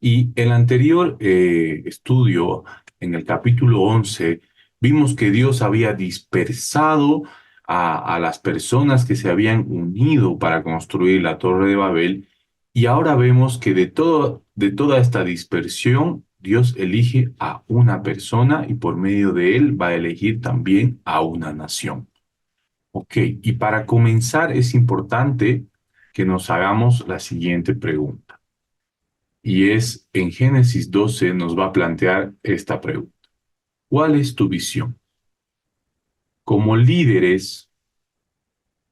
Y el anterior estudio, en el capítulo 11, vimos que Dios había dispersado a las personas que se habían unido para construir la Torre de Babel. Y ahora vemos que de toda esta dispersión, Dios elige a una persona y por medio de él va a elegir también a una nación. Ok, y para comenzar es importante que nos hagamos la siguiente pregunta. Y es en Génesis 12 nos va a plantear esta pregunta. ¿Cuál es tu visión? Como líderes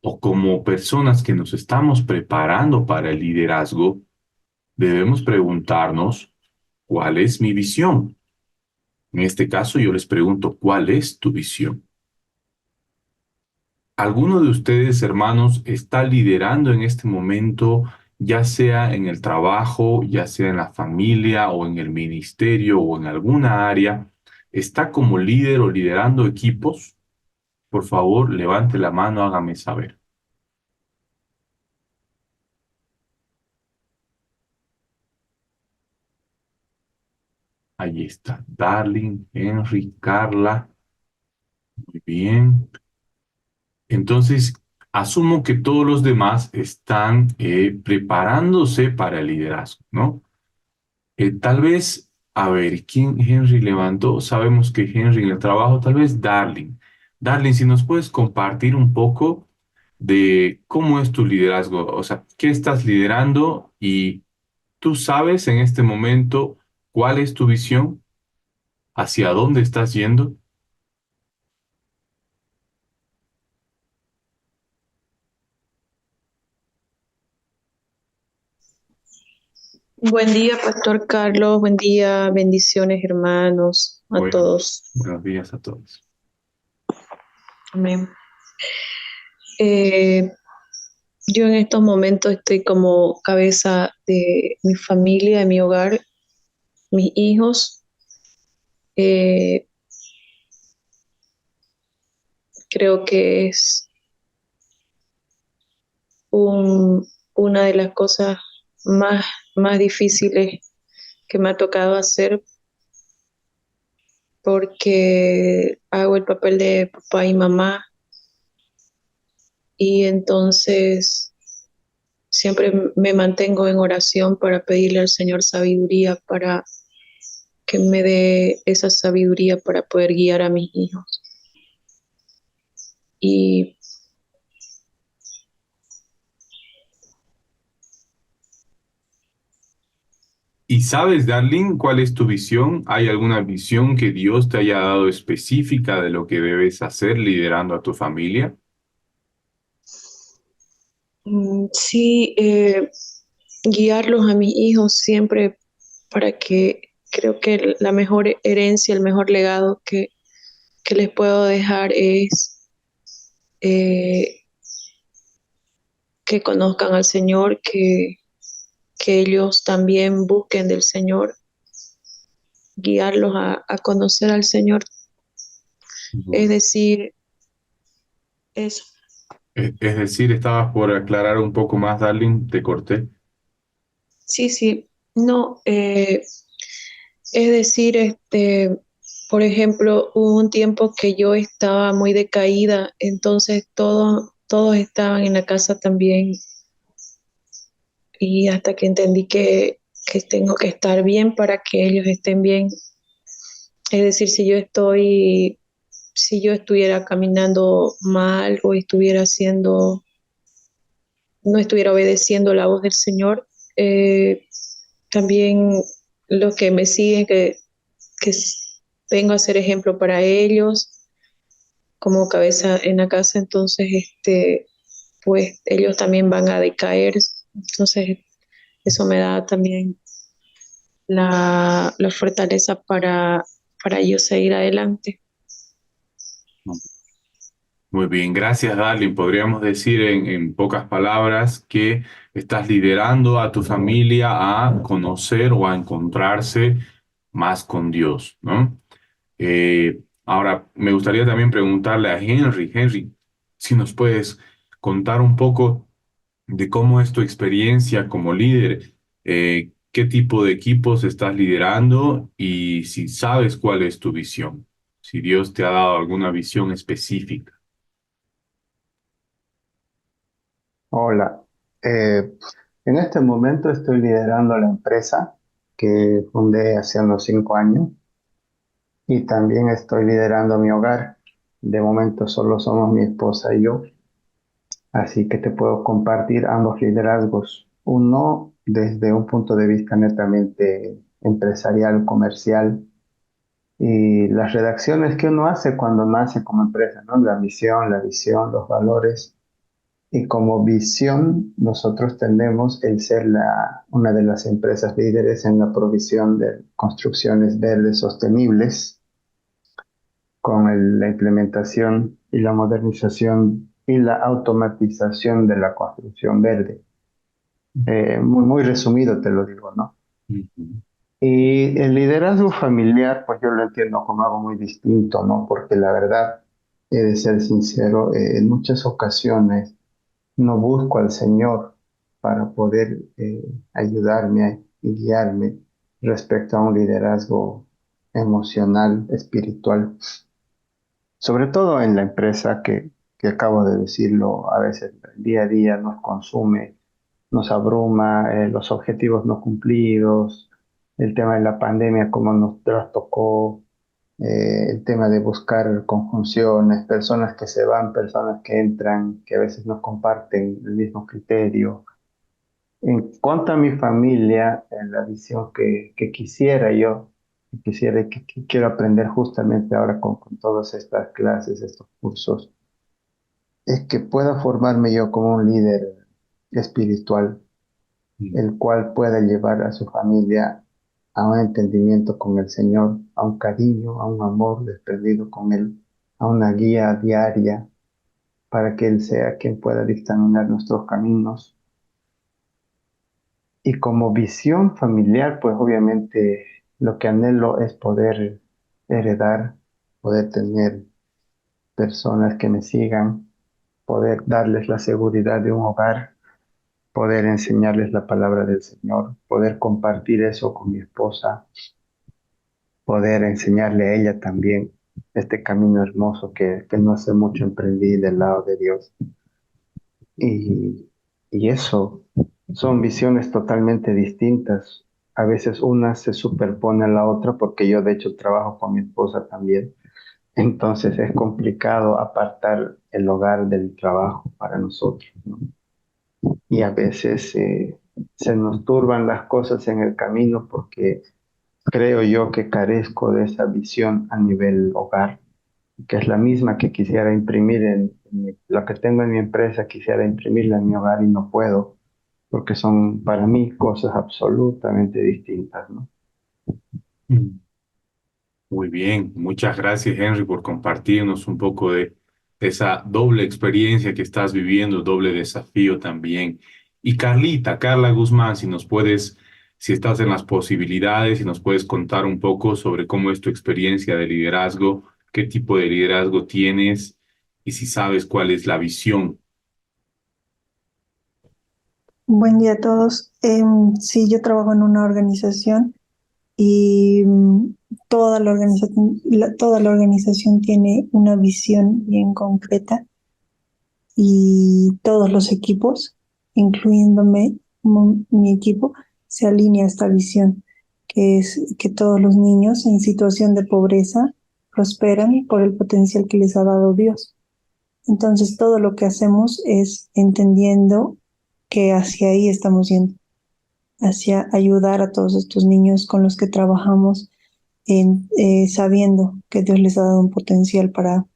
o como personas que nos estamos preparando para el liderazgo, debemos preguntarnos, ¿cuál es mi visión? En este caso yo les pregunto, ¿cuál es tu visión? ¿Alguno de ustedes, hermanos, está liderando en este momento, ya sea en el trabajo, ya sea en la familia o en el ministerio o en alguna área? ¿Está como líder o liderando equipos? Por favor, levante la mano, hágame saber. Ahí está. Darling, Henry, Carla. Muy bien. Entonces, asumo que todos los demás están preparándose para el liderazgo, ¿no? Tal vez, a ver, ¿quién Henry levantó? Sabemos que Henry en el trabajo, tal vez Darling. Darling, si nos puedes compartir un poco de cómo es tu liderazgo, o sea, qué estás liderando y tú sabes en este momento cuál es tu visión, hacia dónde estás yendo. Buen día, Pastor Carlos. Buen día, bendiciones, hermanos, a Bueno, todos. buenos días a todos. Amén. Eh, yo en estos momentos estoy como cabeza de mi familia, de mi hogar, mis hijos. Eh, creo que es una de las cosas más, más difíciles que me ha tocado hacer porque hago el papel de papá y mamá y entonces siempre me mantengo en oración para pedirle al Señor sabiduría para que me dé esa sabiduría para poder guiar a mis hijos. Y ¿Y sabes, Darling, cuál es tu visión? ¿Hay alguna visión que Dios te haya dado específica de lo que debes hacer liderando a tu familia? sí, guiarlos a mis hijos siempre para que creo que la mejor herencia, el mejor legado que les puedo dejar es eh, que conozcan al Señor, que ellos también busquen del Señor, guiarlos a conocer al Señor. Es decir, eso. Es decir, estabas por aclarar un poco más, Darling, te corté. Sí, sí, no, es decir, por ejemplo, hubo un tiempo que yo estaba muy decaída, entonces todos estaban en la casa también y hasta que entendí que tengo que estar bien para que ellos estén bien. Es decir, si yo estuviera caminando mal o estuviera no estuviera obedeciendo la voz del Señor, eh, también los que me siguen, vengo a ser ejemplo para ellos como cabeza en la casa, entonces pues ellos también van a decaer, entonces eso me da también la fortaleza para yo seguir adelante. Muy bien, gracias, Darling. Podríamos decir en pocas palabras que estás liderando a tu familia a conocer o a encontrarse más con Dios, ¿no? Ahora, me gustaría también preguntarle a Henry, Henry, si nos puedes contar un poco de cómo es tu experiencia como líder. qué tipo de equipos estás liderando y si sabes cuál es tu visión, si Dios te ha dado alguna visión específica. Hola, Eh, en este momento estoy liderando la empresa que fundé hace unos 5 años y también estoy liderando mi hogar. De momento solo somos mi esposa y yo, así que te puedo compartir ambos liderazgos. Uno desde un punto de vista netamente empresarial, comercial y las redacciones que uno hace cuando nace como empresa, ¿no? La misión, la visión, los valores. Y como visión, nosotros tenemos el ser una de las empresas líderes en la provisión de construcciones verdes sostenibles, con la implementación y la modernización y la automatización de la construcción verde. Muy, muy resumido te lo digo, ¿no? Ujú. Y el liderazgo familiar, pues yo lo entiendo como algo muy distinto, ¿no? Porque la verdad, he de ser sincero, en muchas ocasiones no busco al Señor para poder ayudarme y guiarme respecto a un liderazgo emocional, espiritual, sobre todo en la empresa que acabo de decirlo, a veces el día a día nos consume, nos abruma, los objetivos no cumplidos, el tema de la pandemia, cómo nos trastocó, el tema de buscar conjunciones, personas que se van, personas que entran, que a veces no comparten el mismo criterio. En cuanto a mi familia, en la visión que quisiera yo, que quisiera y que quiero aprender justamente ahora con todas estas clases, estos cursos, es que pueda formarme yo como un líder espiritual, el cual pueda llevar a su familia a un entendimiento con el Señor, a un cariño, a un amor desprendido con Él, a una guía diaria para que Él sea quien pueda dictaminar nuestros caminos. Y como visión familiar, pues obviamente lo que anhelo es poder heredar, poder tener personas que me sigan, poder darles la seguridad de un hogar, poder enseñarles la palabra del Señor, poder compartir eso con mi esposa, poder enseñarle a ella también este camino hermoso que no hace mucho emprendí del lado de Dios. Y, y eso son visiones totalmente distintas. A veces una se superpone a la otra porque yo de hecho trabajo con mi esposa también. Entonces es complicado apartar el hogar del trabajo para nosotros, ¿no? Y a veces se nos turban las cosas en el camino porque creo yo que carezco de esa visión a nivel hogar, que es la misma que quisiera imprimir lo que tengo en mi empresa, quisiera imprimirla en mi hogar y no puedo, porque son para mí cosas absolutamente distintas, ¿no? Mm. Muy bien, muchas gracias Henry por compartirnos un poco de esa doble experiencia que estás viviendo, doble desafío también. Y Carlita, Carla Guzmán, si nos puedes, si estás en las posibilidades, si nos puedes contar un poco sobre cómo es tu experiencia de liderazgo, qué tipo de liderazgo tienes y si sabes cuál es la visión. Buen día a todos. Sí, yo trabajo en una organización y toda la organización tiene una visión bien concreta y todos los equipos, incluyéndome, mi equipo, se alinea a esta visión, que es que todos los niños en situación de pobreza prosperan por el potencial que les ha dado Dios. Entonces, todo lo que hacemos es entendiendo que hacia ahí estamos yendo, hacia ayudar a todos estos niños con los que trabajamos, sabiendo que Dios les ha dado un potencial para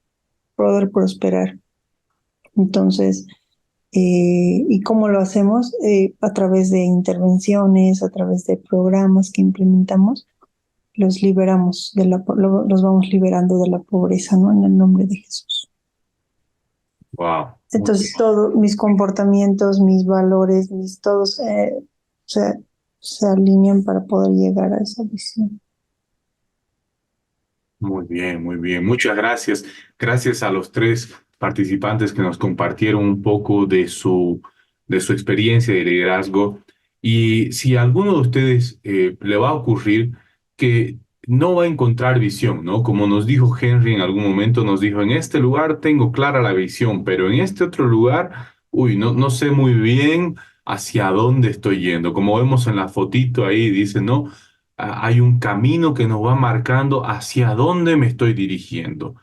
poder prosperar. Entonces, ¿y cómo lo hacemos? A través de intervenciones, a través de programas que implementamos, los liberamos los vamos liberando de la pobreza, ¿no? En el nombre de Jesús. Wow, muy Entonces, bien. todos mis comportamientos, mis valores, todos se, se alinean para poder llegar a esa visión. Muy bien, muy bien. Muchas gracias. Gracias a los tres participantes que nos compartieron un poco de su experiencia de liderazgo. Y si a alguno de ustedes le va a ocurrir que no va a encontrar visión, ¿no? Como nos dijo Henry en algún momento, nos dijo, en este lugar tengo clara la visión, pero en este otro lugar, uy, no sé muy bien hacia dónde estoy yendo. Como vemos en la fotito ahí, dice, ¿no? Hay un camino que nos va marcando hacia dónde me estoy dirigiendo.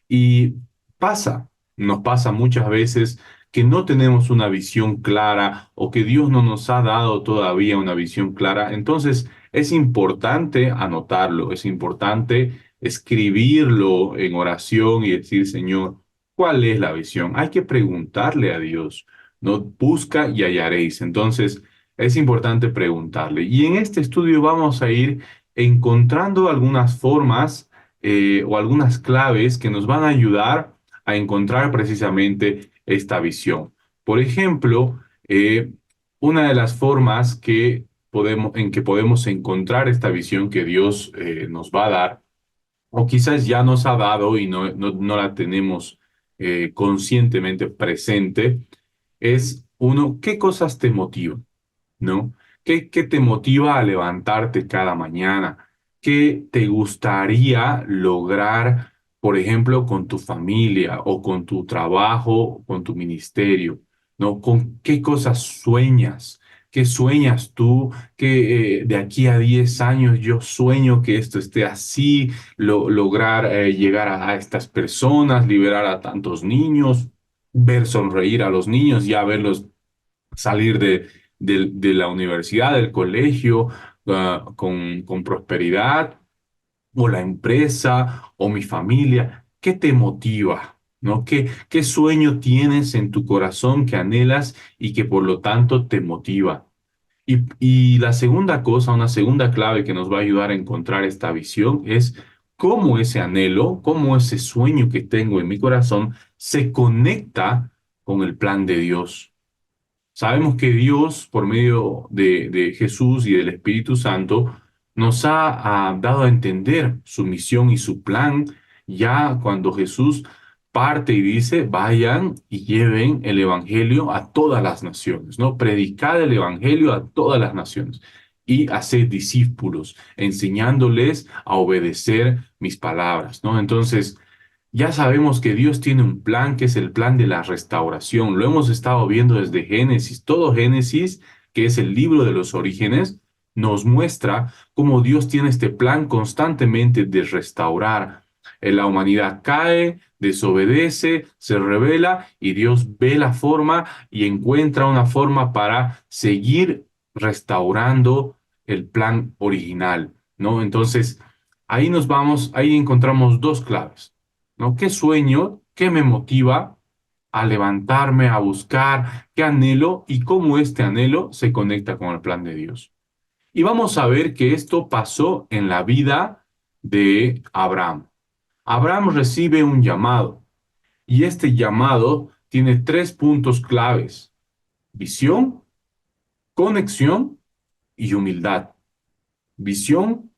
Y pasa, nos pasa muchas veces que no tenemos una visión clara o que Dios no nos ha dado todavía una visión clara. Entonces es importante anotarlo, es importante escribirlo en oración y decir, Señor, ¿cuál es la visión? Hay que preguntarle a Dios, no busca y hallaréis. Entonces es importante preguntarle. Y en este estudio vamos a ir encontrando algunas formas o algunas claves que nos van a ayudar a encontrar precisamente esta visión. Por ejemplo, una de las formas en que podemos encontrar esta visión que Dios nos va a dar, o quizás ya nos ha dado y no la tenemos conscientemente presente, es uno, ¿qué cosas te motivan? ¿No? ¿Qué te motiva a levantarte cada mañana? ¿Qué te gustaría lograr, por ejemplo, con tu familia o con tu trabajo, o con tu ministerio? ¿No? ¿Con qué cosas sueñas? ¿Qué sueñas tú? Que de aquí a 10 años yo sueño que esto esté así, lograr llegar a estas personas, liberar a tantos niños, ver sonreír a los niños, ya verlos salir de la universidad, del colegio, con prosperidad, o la empresa, o mi familia. ¿Qué te motiva? ¿No? ¿Qué sueño tienes en tu corazón que anhelas y que por lo tanto te motiva? Y la segunda cosa, una segunda clave que nos va a ayudar a encontrar esta visión es cómo ese anhelo, cómo ese sueño que tengo en mi corazón se conecta con el plan de Dios. Sabemos que Dios, por medio de Jesús y del Espíritu Santo, nos ha dado a entender su misión y su plan ya cuando Jesús parte y dice, vayan y lleven el Evangelio a todas las naciones, ¿no? Predicad el Evangelio a todas las naciones y haced discípulos, enseñándoles a obedecer mis palabras, ¿no? Entonces, ya sabemos que Dios tiene un plan que es el plan de la restauración. Lo hemos estado viendo desde Génesis. Todo Génesis, que es el libro de los orígenes, nos muestra cómo Dios tiene este plan constantemente de restaurar. La humanidad cae, desobedece, se rebela y Dios ve la forma y encuentra una forma para seguir restaurando el plan original, ¿no? Entonces, ahí encontramos dos claves. ¿No? ¿Qué sueño? ¿Qué me motiva a levantarme, a buscar? ¿Qué anhelo? Y cómo este anhelo se conecta con el plan de Dios. Y vamos a ver que esto pasó en la vida de Abraham. Abraham recibe un llamado y este llamado tiene tres puntos claves: visión, conexión y humildad. Visión,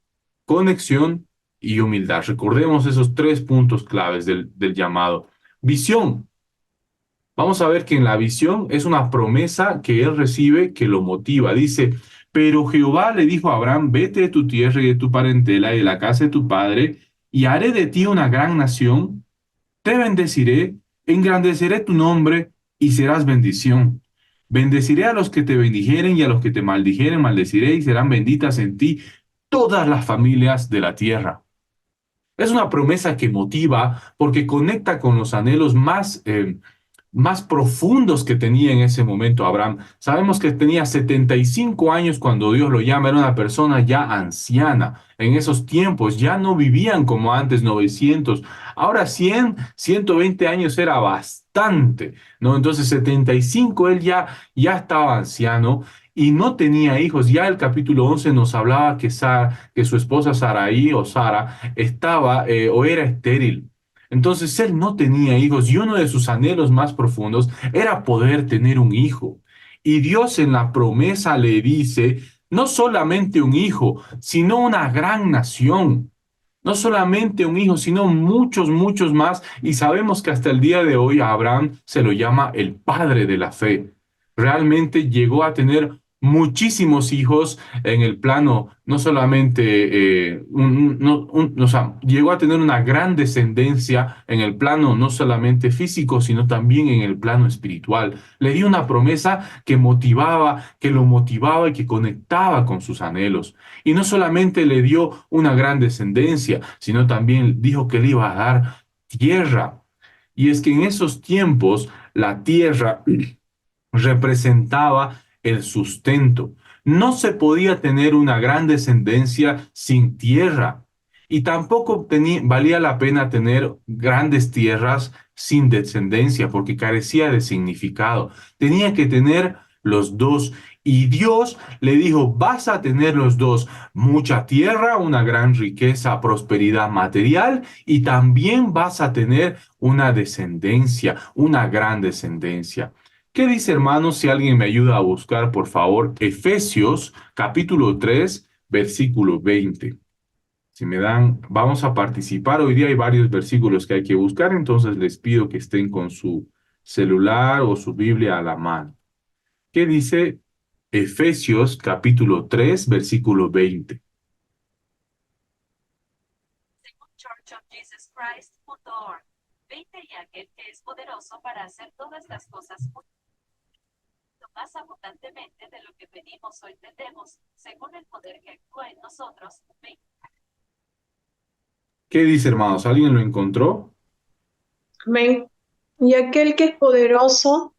conexión y humildad. Recordemos esos tres puntos claves del llamado. Visión. Vamos a ver que en la visión es una promesa que él recibe que lo motiva. Dice, pero Jehová le dijo a Abraham, vete de tu tierra y de tu parentela y de la casa de tu padre, y haré de ti una gran nación, te bendeciré, engrandeceré tu nombre y serás bendición. Bendeciré a los que te bendijeren y a los que te maldijeren, maldeciré y serán benditas en ti todas las familias de la tierra. Es una promesa que motiva porque conecta con los anhelos más profundos que tenía en ese momento Abraham. Sabemos que tenía 75 años cuando Dios lo llama, era una persona ya anciana. En esos tiempos ya no vivían como antes 900. Ahora 100, 120 años era bastante, ¿no? Entonces 75 él ya estaba anciano y no tenía hijos. Ya el capítulo 11 nos hablaba que su esposa Saraí o Sara estaba o era estéril. Entonces él no tenía hijos y uno de sus anhelos más profundos era poder tener un hijo. Y Dios en la promesa le dice, no solamente un hijo, sino una gran nación. No solamente un hijo, sino muchos, muchos más. Y sabemos que hasta el día de hoy a Abraham se lo llama el padre de la fe. Realmente llegó a tener muchísimos hijos en el plano, no solamente, o sea, llegó a tener una gran descendencia en el plano no solamente físico, sino también en el plano espiritual. Le dio una promesa que motivaba, que lo motivaba y que conectaba con sus anhelos. Y no solamente le dio una gran descendencia, sino también dijo que le iba a dar tierra. Y es que en esos tiempos la tierra representaba el sustento. No se podía tener una gran descendencia sin tierra y tampoco valía la pena tener grandes tierras sin descendencia porque carecía de significado. Tenía que tener los dos y Dios le dijo, vas a tener los dos, mucha tierra, una gran riqueza, prosperidad material y también vas a tener una descendencia, una gran descendencia. ¿Qué dice, hermanos, si alguien me ayuda a buscar, por favor, Efesios capítulo 3, versículo 20? Si me dan, vamos a participar. Hoy día hay varios versículos que hay que buscar, entonces les pido que estén con su celular o su Biblia a la mano. ¿Qué dice Efesios capítulo 3, versículo 20? Según churchofjesuschrist.org, 20 y aquel que es poderoso para hacer todas las cosas más abundantemente de lo que pedimos o entendemos, según el poder que actúa en nosotros. ¿Qué dice, hermanos? ¿Alguien lo encontró? Amén. Y aquel que es poderoso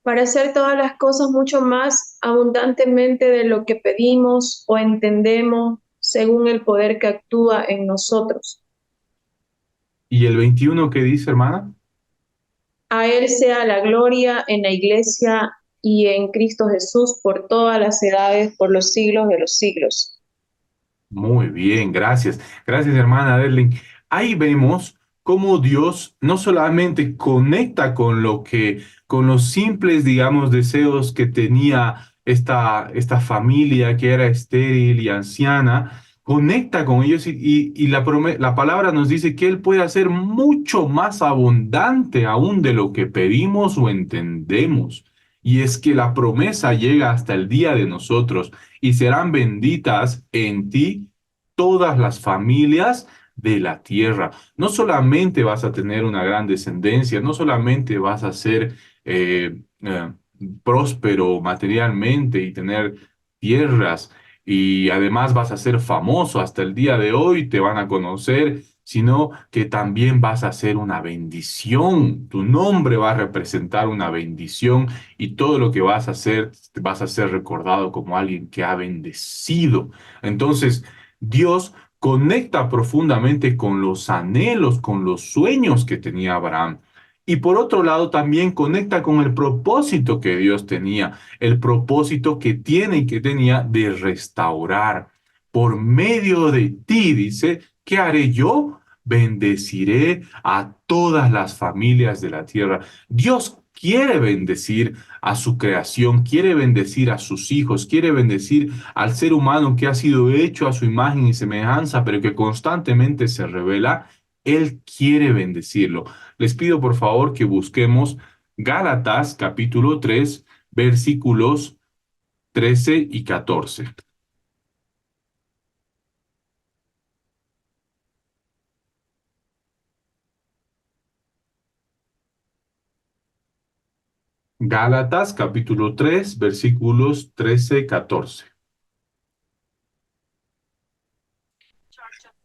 para hacer todas las cosas mucho más abundantemente de lo que pedimos o entendemos, según el poder que actúa en nosotros. ¿Y el 21 qué dice, hermana? A Él sea la gloria en la iglesia y en Cristo Jesús por todas las edades, por los siglos de los siglos. Muy bien, gracias. Gracias, hermana Derling. Ahí vemos cómo Dios no solamente conecta con con los simples, digamos, deseos que tenía esta familia que era estéril y anciana, conecta con ellos y la palabra nos dice que Él puede hacer mucho más abundante aún de lo que pedimos o entendemos. Y es que la promesa llega hasta el día de nosotros y serán benditas en ti todas las familias de la tierra. No solamente vas a tener una gran descendencia, no solamente vas a ser próspero materialmente y tener tierras, y además vas a ser famoso hasta el día de hoy, te van a conocer, sino que también vas a ser una bendición. Tu nombre va a representar una bendición y todo lo que vas a hacer, vas a ser recordado como alguien que ha bendecido. Entonces, Dios conecta profundamente con los anhelos, con los sueños que tenía Abraham. Y por otro lado, también conecta con el propósito que Dios tenía, el propósito que tiene y que tenía de restaurar. Por medio de ti, dice, ¿qué haré yo? Bendeciré a todas las familias de la tierra. Dios quiere bendecir a su creación, quiere bendecir a sus hijos, quiere bendecir al ser humano que ha sido hecho a su imagen y semejanza, pero que constantemente se revela. Él quiere bendecirlo. Les pido por favor que busquemos Gálatas capítulo 3, versículos 13 y 14. Gálatas capítulo 3, versículos 13 y 14.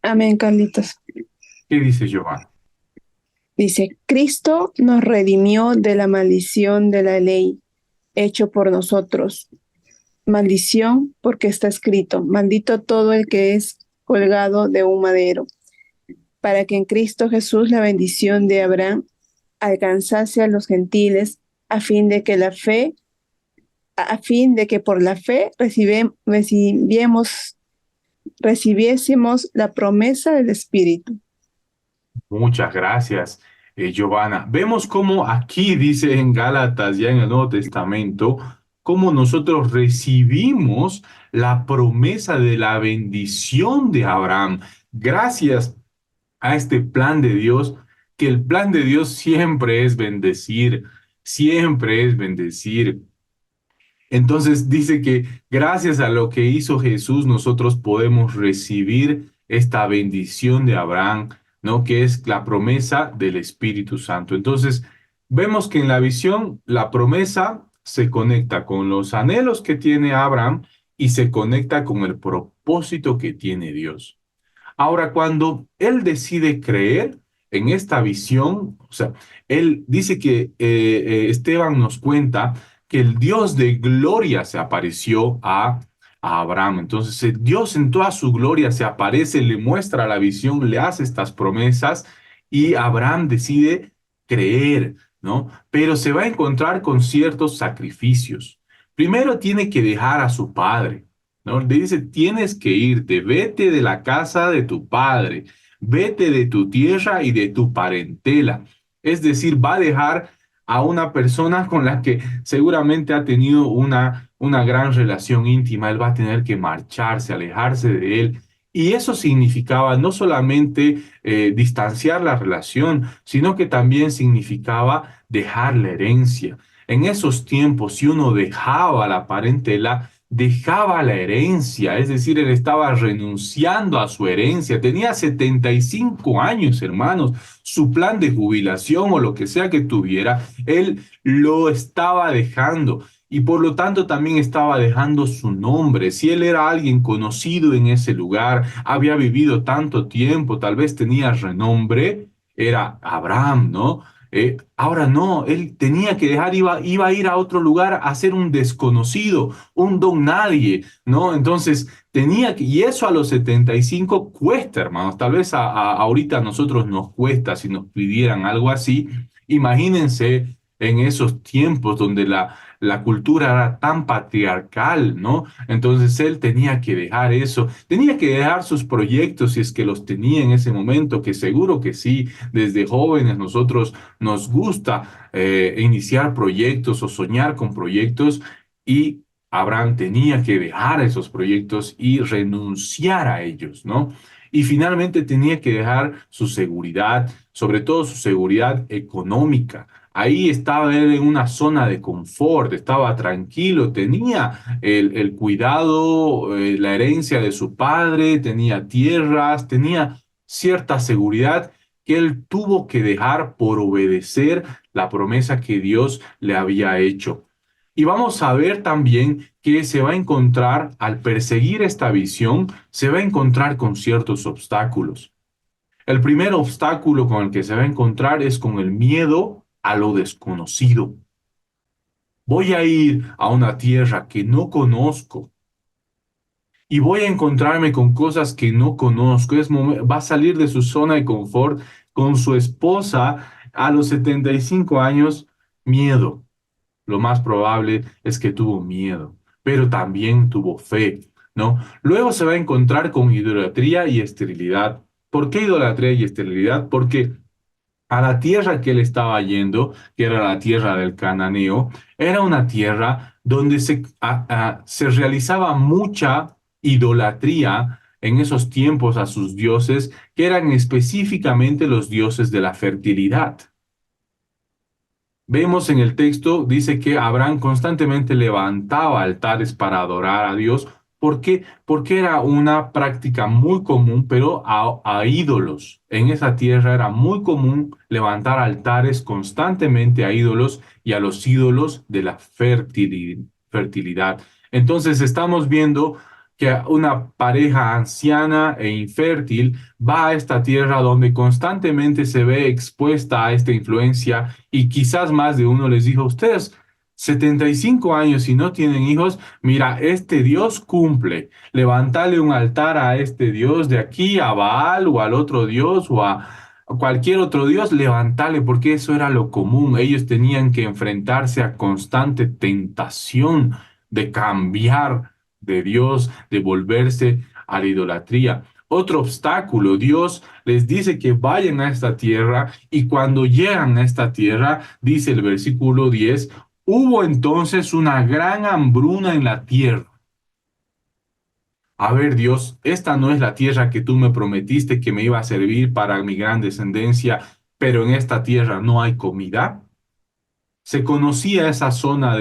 Amén, Carlitos. ¿Qué dice Giovanna? Dice, Cristo nos redimió de la maldición de la ley, hecho por nosotros. Maldición, porque está escrito, maldito todo el que es colgado de un madero, para que en Cristo Jesús la bendición de Abraham alcanzase a los gentiles, a fin de que por la fe recibiésemos la promesa del Espíritu. Muchas gracias, Giovanna. Vemos cómo aquí dice en Gálatas, ya en el Nuevo Testamento, cómo nosotros recibimos la promesa de la bendición de Abraham. Gracias a este plan de Dios, que el plan de Dios siempre es bendecir, siempre es bendecir. Entonces dice que gracias a lo que hizo Jesús, nosotros podemos recibir esta bendición de Abraham, ¿no? Que es la promesa del Espíritu Santo. Entonces, vemos que en la visión la promesa se conecta con los anhelos que tiene Abraham y se conecta con el propósito que tiene Dios. Ahora, cuando él decide creer en esta visión, o sea, él dice que Esteban nos cuenta que el Dios de gloria se apareció a Abraham. Entonces, Dios en toda su gloria se aparece, le muestra la visión, le hace estas promesas y Abraham decide creer, ¿no? Pero se va a encontrar con ciertos sacrificios. Primero tiene que dejar a su padre. ¿No? Le dice, tienes que irte, vete de la casa de tu padre, vete de tu tierra y de tu parentela. Es decir, va a dejar a una persona con la que seguramente ha tenido una gran relación íntima. Él va a tener que marcharse, alejarse de él. Y eso significaba no solamente distanciar la relación, sino que también significaba dejar la herencia. En esos tiempos, si uno dejaba la parentela, dejaba la herencia, es decir, él estaba renunciando a su herencia. Tenía 75 años, hermanos. Su plan de jubilación o lo que sea que tuviera, él lo estaba dejando. Y por lo tanto también estaba dejando su nombre. Si él era alguien conocido en ese lugar, había vivido tanto tiempo, tal vez tenía renombre, era Abraham, ¿no? Ahora no, él tenía que dejar, iba a ir a otro lugar a ser un desconocido, un don nadie, ¿no? Entonces tenía que, y eso a los 75 cuesta, hermanos, tal vez ahorita a nosotros nos cuesta si nos pidieran algo así. Imagínense en esos tiempos donde la cultura era tan patriarcal, ¿no? Entonces él tenía que dejar eso, tenía que dejar sus proyectos si es que los tenía en ese momento, que seguro que sí, desde jóvenes nosotros nos gusta iniciar proyectos o soñar con proyectos y Abraham tenía que dejar esos proyectos y renunciar a ellos, ¿no? Y finalmente tenía que dejar su seguridad, sobre todo su seguridad económica. Ahí estaba él en una zona de confort, estaba tranquilo, tenía el cuidado, la herencia de su padre, tenía tierras, tenía cierta seguridad que él tuvo que dejar por obedecer la promesa que Dios le había hecho. Y vamos a ver también que se va a encontrar, al perseguir esta visión, se va a encontrar con ciertos obstáculos. El primer obstáculo con el que se va a encontrar es con el miedo a lo desconocido. Voy a ir a una tierra que no conozco y voy a encontrarme con cosas que no conozco. Va a salir de su zona de confort con su esposa a los 75 años, miedo. Lo más probable es que tuvo miedo, pero también tuvo fe, ¿no? Luego se va a encontrar con idolatría y esterilidad. ¿Por qué idolatría y esterilidad? Porque a la tierra que él estaba yendo, que era la tierra del cananeo, era una tierra donde se realizaba mucha idolatría en esos tiempos a sus dioses, que eran específicamente los dioses de la fertilidad. Vemos en el texto, dice que Abraham constantemente levantaba altares para adorar a Dios. ¿Por qué? Porque era una práctica muy común, pero a ídolos. En esa tierra era muy común levantar altares constantemente a ídolos y a los ídolos de la fertilidad. Entonces estamos viendo que una pareja anciana e infértil va a esta tierra donde constantemente se ve expuesta a esta influencia y quizás más de uno les dijo, ustedes 75 años y no tienen hijos, mira, este Dios cumple, levántale un altar a este Dios de aquí, a Baal o al otro Dios o a cualquier otro Dios, levántale, porque eso era lo común. Ellos tenían que enfrentarse a constante tentación de cambiar de Dios, de volverse a la idolatría. Otro obstáculo, Dios les dice que vayan a esta tierra y cuando llegan a esta tierra, dice el versículo 10, hubo entonces una gran hambruna en la tierra. A ver, Dios, esta no es la tierra que tú me prometiste que me iba a servir para mi gran descendencia, pero en esta tierra no hay comida. Se conocía esa zona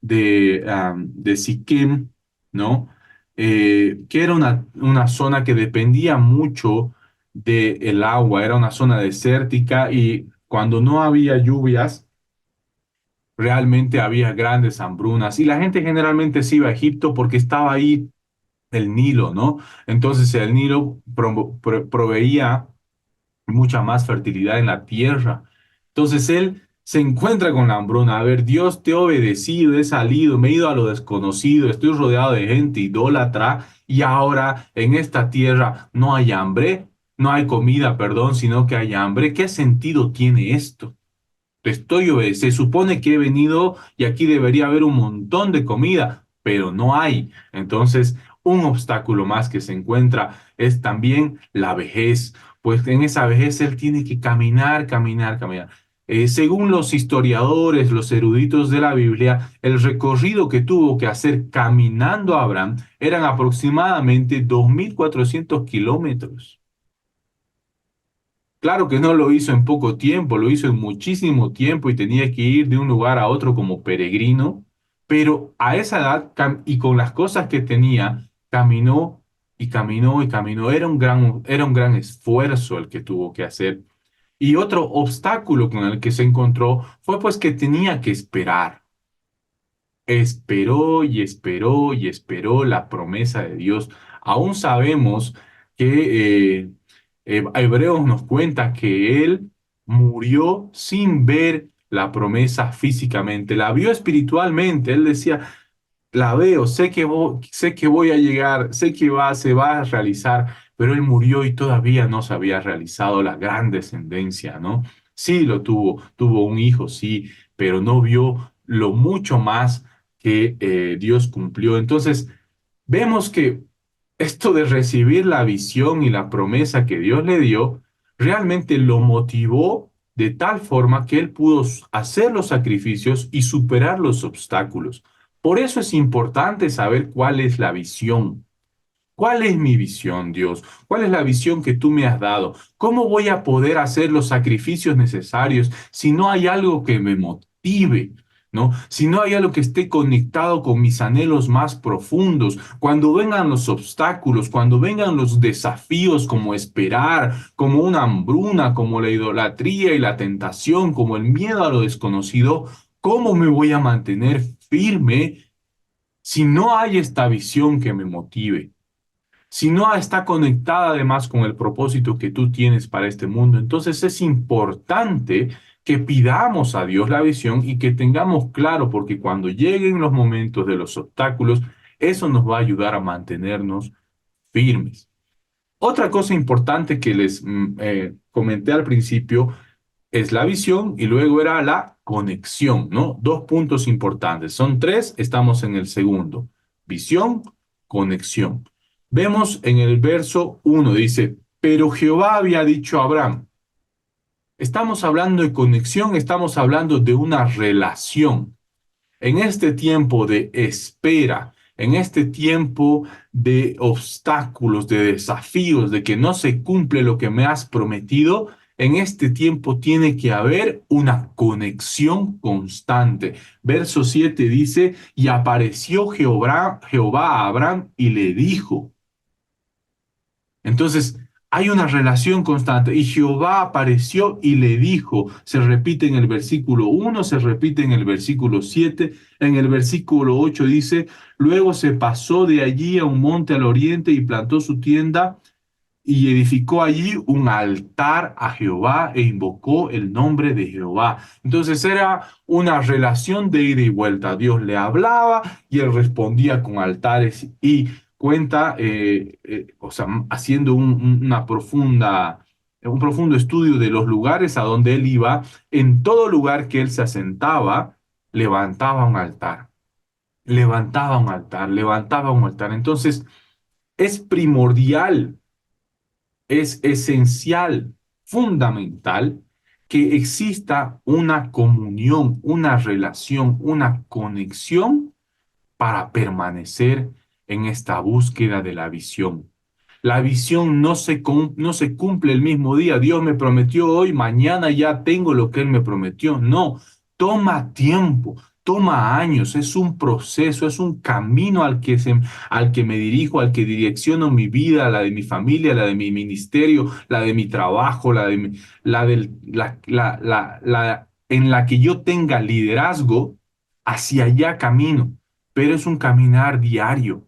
de Siquem, ¿no? Que era una zona que dependía mucho del agua, era una zona desértica y cuando no había lluvias, realmente había grandes hambrunas y la gente generalmente se iba a Egipto porque estaba ahí el Nilo, ¿no? Entonces el Nilo proveía mucha más fertilidad en la tierra. Entonces él se encuentra con la hambruna. A ver, Dios, te he obedecido, he salido, me he ido a lo desconocido, estoy rodeado de gente idólatra y ahora en esta tierra no hay hambre, no hay comida, perdón, sino que hay hambre. ¿Qué sentido tiene esto? Se supone que he venido y aquí debería haber un montón de comida, pero no hay. Entonces, un obstáculo más que se encuentra es también la vejez, pues en esa vejez él tiene que caminar, caminar, caminar. Según los historiadores, los eruditos de la Biblia, el recorrido que tuvo que hacer caminando Abraham eran aproximadamente 2400 kilómetros. Claro que no lo hizo en poco tiempo, lo hizo en muchísimo tiempo y tenía que ir de un lugar a otro como peregrino, pero a esa edad y con las cosas que tenía, caminó y caminó y caminó. Era un gran esfuerzo el que tuvo que hacer. Y otro obstáculo con el que se encontró fue pues que tenía que esperar. Esperó y esperó y esperó la promesa de Dios. Aún sabemos que Hebreos nos cuenta que él murió sin ver la promesa físicamente, la vio espiritualmente. Él decía, la veo, sé que voy a llegar, sé que se va a realizar, pero él murió y todavía no se había realizado la gran descendencia, ¿no? Sí lo tuvo, tuvo un hijo, sí, pero no vio lo mucho más que Dios cumplió. Entonces, vemos que esto de recibir la visión y la promesa que Dios le dio, realmente lo motivó de tal forma que él pudo hacer los sacrificios y superar los obstáculos. Por eso es importante saber cuál es la visión. ¿Cuál es mi visión, Dios? ¿Cuál es la visión que tú me has dado? ¿Cómo voy a poder hacer los sacrificios necesarios si no hay algo que me motive? ¿No? Si no hay algo que esté conectado con mis anhelos más profundos, cuando vengan los obstáculos, cuando vengan los desafíos como esperar, como una hambruna, como la idolatría y la tentación, como el miedo a lo desconocido, ¿cómo me voy a mantener firme si no hay esta visión que me motive? Si no está conectada además con el propósito que tú tienes para este mundo, entonces es importante que pidamos a Dios la visión y que tengamos claro, porque cuando lleguen los momentos de los obstáculos, eso nos va a ayudar a mantenernos firmes. Otra cosa importante que les comenté al principio es la visión y luego era la conexión, ¿no? Dos puntos importantes. Son tres, estamos en el segundo. Visión, conexión. Vemos en el verso 1, dice, pero Jehová había dicho a Abraham. Estamos hablando de conexión, estamos hablando de una relación. En este tiempo de espera, en este tiempo de obstáculos, de desafíos, de que no se cumple lo que me has prometido, en este tiempo tiene que haber una conexión constante. Verso 7 dice, y apareció Jehová a Abraham y le dijo. Entonces, hay una relación constante y Jehová apareció y le dijo, se repite en el versículo 1, se repite en el versículo 7, en el versículo 8 dice, luego se pasó de allí a un monte al oriente y plantó su tienda y edificó allí un altar a Jehová e invocó el nombre de Jehová. Entonces era una relación de ida y vuelta. Dios le hablaba y él respondía con altares y cuenta, o sea, haciendo un profundo estudio de los lugares a donde él iba, en todo lugar que él se asentaba, levantaba un altar, levantaba un altar, levantaba un altar. Entonces, es primordial, es esencial, fundamental, que exista una comunión, una relación, una conexión para permanecer en esta búsqueda de la visión. La visión no se cumple el mismo día. Dios me prometió hoy, mañana ya tengo lo que Él me prometió. No, toma tiempo, toma años, es un proceso, es un camino al que me dirijo, al que direcciono mi vida, la de mi familia, la de mi ministerio, la de mi trabajo, la, del, en la que yo tenga liderazgo, hacia allá camino, pero es un caminar diario.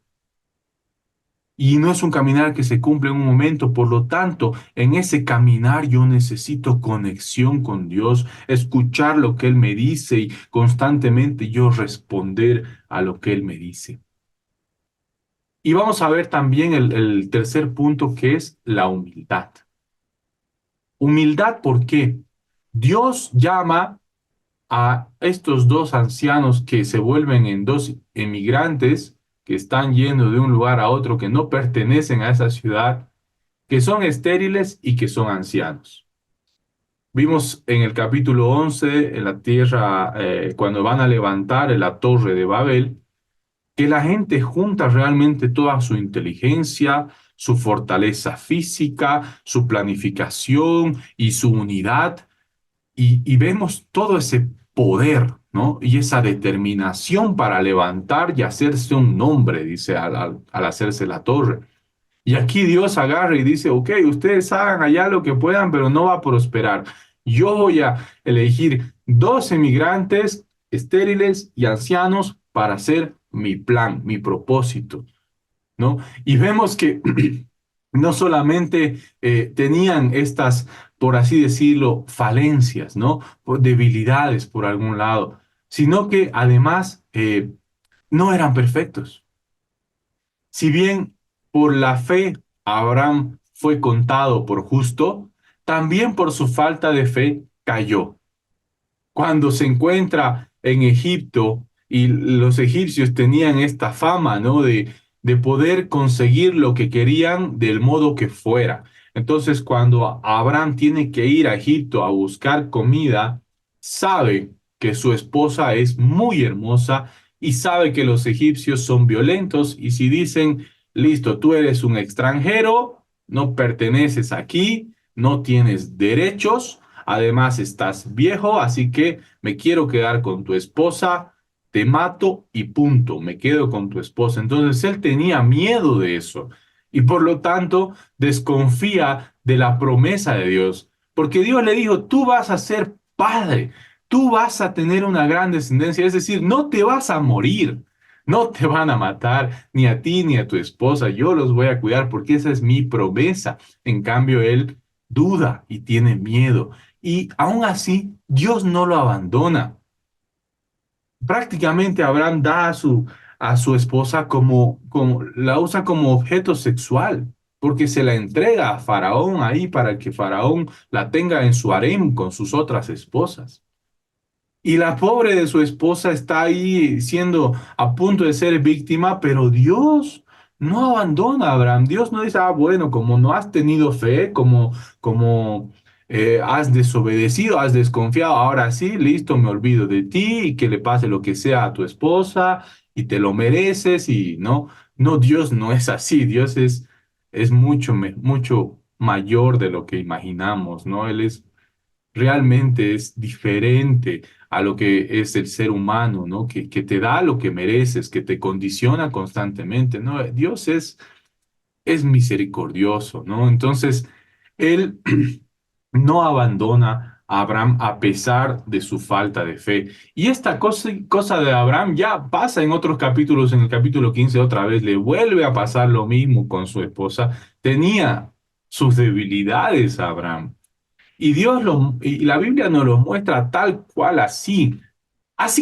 Y no es un caminar que se cumple en un momento, por lo tanto, en ese caminar yo necesito conexión con Dios, escuchar lo que Él me dice y constantemente yo responder a lo que Él me dice. Y vamos a ver también el tercer punto, que es la humildad. Humildad, ¿por qué? Dios llama a estos dos ancianos que se vuelven en dos emigrantes que están yendo de un lugar a otro, que no pertenecen a esa ciudad, que son estériles y que son ancianos. Vimos en el capítulo 11, en la tierra, cuando van a levantar la torre de Babel, que la gente junta realmente toda su inteligencia, su fortaleza física, su planificación y su unidad, y vemos todo ese poder, ¿no? Y esa determinación para levantar y hacerse un nombre, dice, al hacerse la torre. Y aquí Dios agarra y dice, ok, ustedes hagan allá lo que puedan, pero no va a prosperar. Yo voy a elegir dos emigrantes estériles y ancianos para hacer mi plan, mi propósito, ¿no? Y vemos que no solamente tenían estas, por así decirlo, falencias, ¿no? Debilidades por algún lado, sino que además no eran perfectos. Si bien por la fe Abraham fue contado por justo, también por su falta de fe cayó. Cuando se encuentra en Egipto y los egipcios tenían esta fama, ¿no? De poder conseguir lo que querían del modo que fuera. Entonces, cuando Abraham tiene que ir a Egipto a buscar comida, sabe que su esposa es muy hermosa y sabe que los egipcios son violentos, y si dicen, listo, tú eres un extranjero, no perteneces aquí, no tienes derechos, además estás viejo, así que me quiero quedar con tu esposa, te mato y punto, me quedo con tu esposa. Entonces él tenía miedo de eso y por lo tanto desconfía de la promesa de Dios, porque Dios le dijo, tú vas a ser padre, tú vas a tener una gran descendencia, es decir, no te vas a morir. No te van a matar ni a ti ni a tu esposa, yo los voy a cuidar porque esa es mi promesa. En cambio, él duda y tiene miedo. Y aún así, Dios no lo abandona. Prácticamente Abraham da a su esposa la usa como objeto sexual, porque se la entrega a Faraón ahí para que Faraón la tenga en su harén con sus otras esposas. Y la pobre de su esposa está ahí siendo a punto de ser víctima, pero Dios no abandona a Abraham. Dios no dice, ah, bueno, como no has tenido fe, como has desobedecido, has desconfiado, ahora sí, listo, me olvido de ti y que le pase lo que sea a tu esposa y te lo mereces y no, no, Dios no es así. Dios es mucho mayor de lo que imaginamos, ¿no? Él es realmente es diferente a lo que es el ser humano, ¿no? Que te da lo que mereces, que te condiciona constantemente, ¿no? Dios es misericordioso, ¿no? Entonces, Él no abandona a Abraham a pesar de su falta de fe. Y esta cosa de Abraham ya pasa en otros capítulos, en el capítulo 15 otra vez, le vuelve a pasar lo mismo con su esposa. Tenía sus debilidades a Abraham. Y la Biblia nos lo muestra tal cual así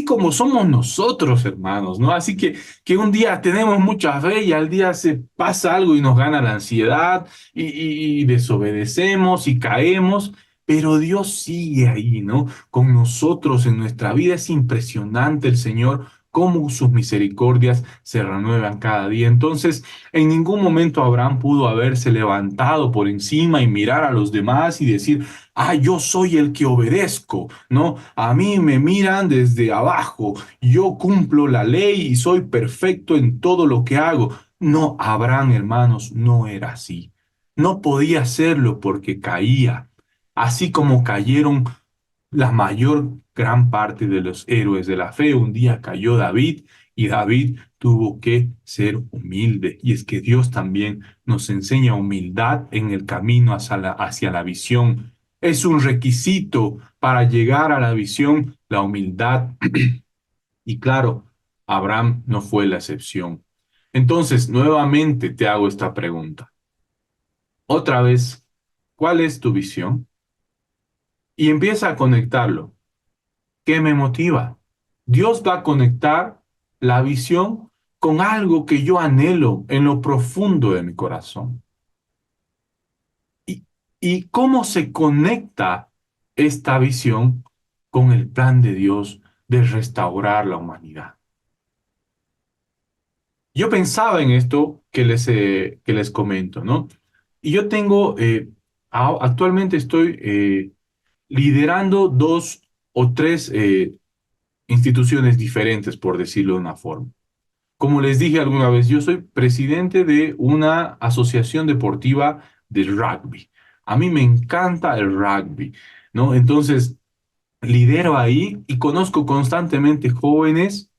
como somos nosotros, hermanos, ¿no? Así que un día tenemos mucha fe y al día se pasa algo y nos gana la ansiedad y desobedecemos y caemos, pero Dios sigue ahí, ¿no? Con nosotros en nuestra vida. Es impresionante el Señor, cómo sus misericordias se renuevan cada día. Entonces, en ningún momento Abraham pudo haberse levantado por encima y mirar a los demás y decir, ah, yo soy el que obedezco, ¿no? A mí me miran desde abajo, yo cumplo la ley y soy perfecto en todo lo que hago. No, Abraham, hermanos, no era así. No podía hacerlo porque caía, así como cayeron la mayor gran parte de los héroes de la fe. Un día cayó David y David tuvo que ser humilde. Y es que Dios también nos enseña humildad en el camino hacia la visión. Es un requisito para llegar a la visión, la humildad. Y claro, Abraham no fue la excepción. Entonces, nuevamente te hago esta pregunta. Otra vez, ¿cuál es tu visión? Y empieza a conectarlo. ¿Qué me motiva? Dios va a conectar la visión con algo que yo anhelo en lo profundo de mi corazón. ¿Y, y cómo se conecta esta visión con el plan de Dios de restaurar la humanidad? Yo pensaba en esto que les comento, ¿no? Y yo tengo, actualmente estoy liderando dos o tres instituciones diferentes, por decirlo de una forma. Como les dije alguna vez, yo soy presidente de una asociación deportiva de rugby. A mí me encanta el rugby, ¿no? Entonces, lidero ahí y conozco constantemente jóvenes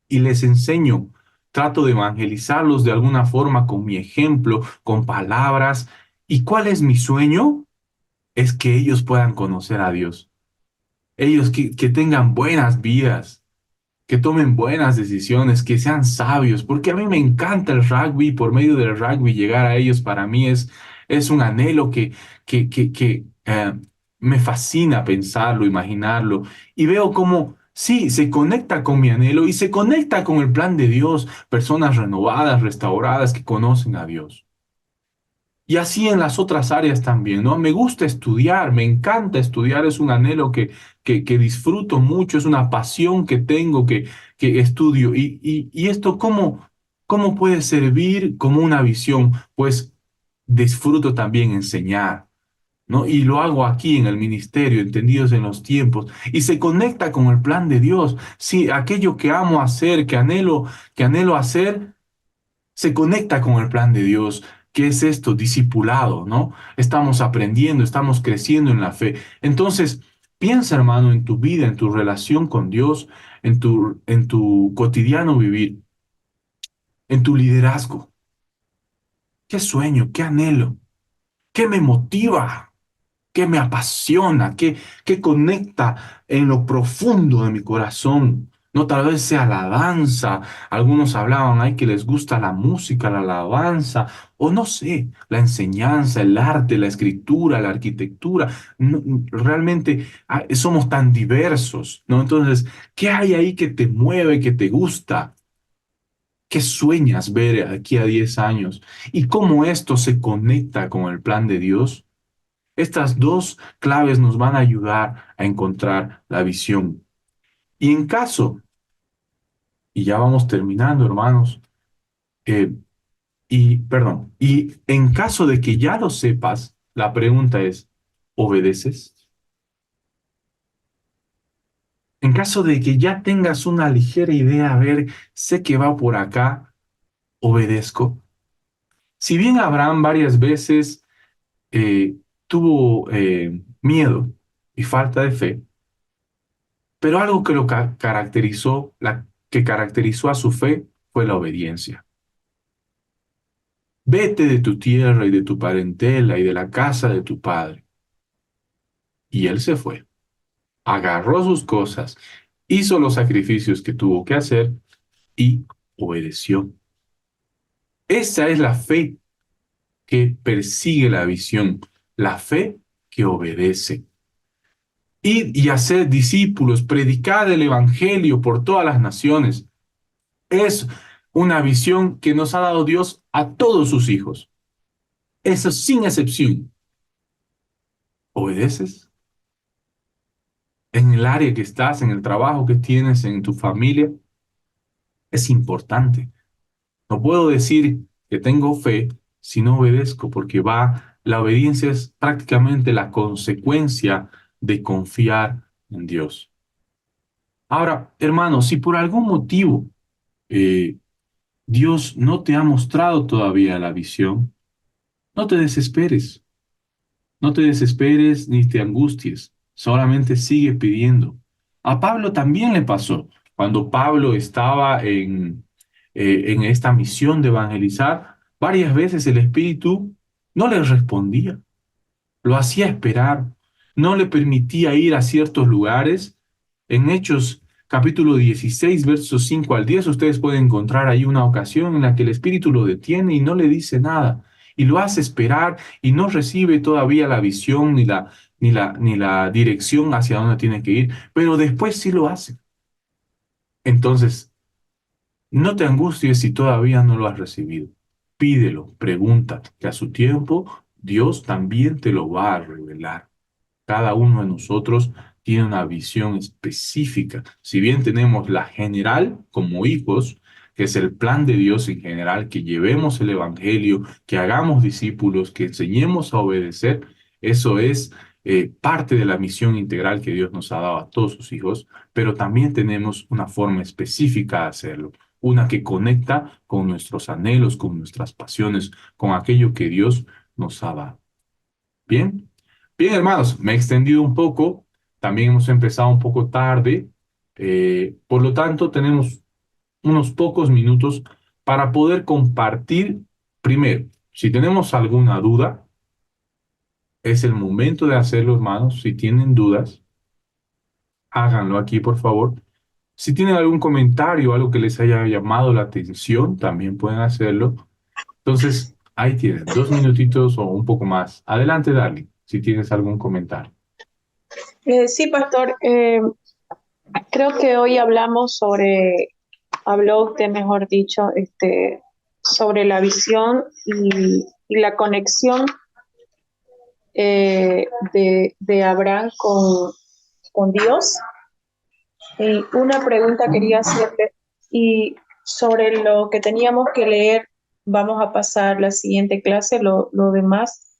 y les enseño. Trato de evangelizarlos de alguna forma con mi ejemplo, con palabras. ¿Y cuál es mi sueño? Es que ellos puedan conocer a Dios. Ellos que tengan buenas vidas, que tomen buenas decisiones, que sean sabios, porque a mí me encanta el rugby, por medio del rugby llegar a ellos para mí es un anhelo que me fascina pensarlo, imaginarlo, y veo cómo, sí, se conecta con mi anhelo y se conecta con el plan de Dios, personas renovadas, restauradas, que conocen a Dios. Y así en las otras áreas también, ¿no? Me gusta estudiar, me encanta estudiar, es un anhelo que disfruto mucho, es una pasión que tengo, que estudio. Y esto, ¿cómo puede servir como una visión? Pues disfruto también enseñar, ¿no? Y lo hago aquí en el ministerio, entendidos en los tiempos, y se conecta con el plan de Dios. Sí, aquello que amo hacer, que anhelo hacer se conecta con el plan de Dios. ¿Qué es esto? Discipulado, ¿no? Estamos aprendiendo, estamos creciendo en la fe. Entonces, piensa, hermano, en tu vida, en tu relación con Dios, en tu cotidiano vivir, en tu liderazgo. ¿Qué sueño? ¿Qué anhelo? ¿Qué me motiva? ¿Qué me apasiona? ¿Qué conecta en lo profundo de mi corazón? No, tal vez sea la danza. Algunos hablaban, ay, que les gusta la música, la alabanza, o no sé, la enseñanza, el arte, la escritura, la arquitectura. Realmente somos tan diversos, ¿no? Entonces, ¿qué hay ahí que te mueve, que te gusta? ¿Qué sueñas ver aquí a 10 años? ¿Y cómo esto se conecta con el plan de Dios? Estas dos claves nos van a ayudar a encontrar la visión. Y en caso, y ya vamos terminando, hermanos, eh, y en caso de que ya lo sepas, la pregunta es, ¿obedeces? En caso de que ya tengas una ligera idea, a ver, sé que va por acá, obedezco. Si bien Abraham varias veces tuvo miedo y falta de fe, pero algo que lo caracterizó, que caracterizó a su fe fue la obediencia. Vete de tu tierra y de tu parentela y de la casa de tu padre. Y él se fue, agarró sus cosas, hizo los sacrificios que tuvo que hacer y obedeció. Esa es la fe que persigue la visión, la fe que obedece. Id y hacer discípulos, predicar el evangelio por todas las naciones. Es una visión que nos ha dado Dios a todos sus hijos. Eso sin excepción. ¿Obedeces? En el área que estás, en el trabajo que tienes, en tu familia, es importante. No puedo decir que tengo fe si no obedezco, porque la obediencia es prácticamente la consecuencia de confiar en Dios. Ahora, hermano, si por algún motivo eh, Dios no te ha mostrado todavía la visión, no te desesperes. No te desesperes ni te angusties, solamente sigue pidiendo. A Pablo también le pasó. Cuando Pablo estaba en esta misión de evangelizar, varias veces el Espíritu no le respondía, lo hacía esperar, no le permitía ir a ciertos lugares. En Hechos capítulo 16, versos 5 al 10, ustedes pueden encontrar ahí una ocasión en la que el Espíritu lo detiene y no le dice nada, y lo hace esperar y no recibe todavía la visión ni la dirección hacia dónde tiene que ir, pero después sí lo hace. Entonces, no te angusties si todavía no lo has recibido. Pídelo, pregunta, que a su tiempo Dios también te lo va a revelar. Cada uno de nosotros tiene una visión específica. Si bien tenemos la general como hijos, que es el plan de Dios en general, que llevemos el Evangelio, que hagamos discípulos, que enseñemos a obedecer, eso es parte de la misión integral que Dios nos ha dado a todos sus hijos, pero también tenemos una forma específica de hacerlo, una que conecta con nuestros anhelos, con nuestras pasiones, con aquello que Dios nos ha dado. Bien, bien, hermanos, me he extendido un poco, también hemos empezado un poco tarde, por lo tanto tenemos unos pocos minutos para poder compartir. Primero, si tenemos alguna duda, es el momento de hacerlo, hermanos. Si tienen dudas, háganlo aquí, por favor. Si tienen algún comentario, algo que les haya llamado la atención, también pueden hacerlo. Entonces, ahí tienen, 2 minutitos o un poco más. Adelante, Darling, si tienes algún comentario. Sí, pastor, creo que hoy habló usted, mejor dicho, sobre la visión y la conexión de Abraham con Dios. Y una pregunta quería hacerle, y sobre lo que teníamos que leer, vamos a pasar la siguiente clase, lo demás,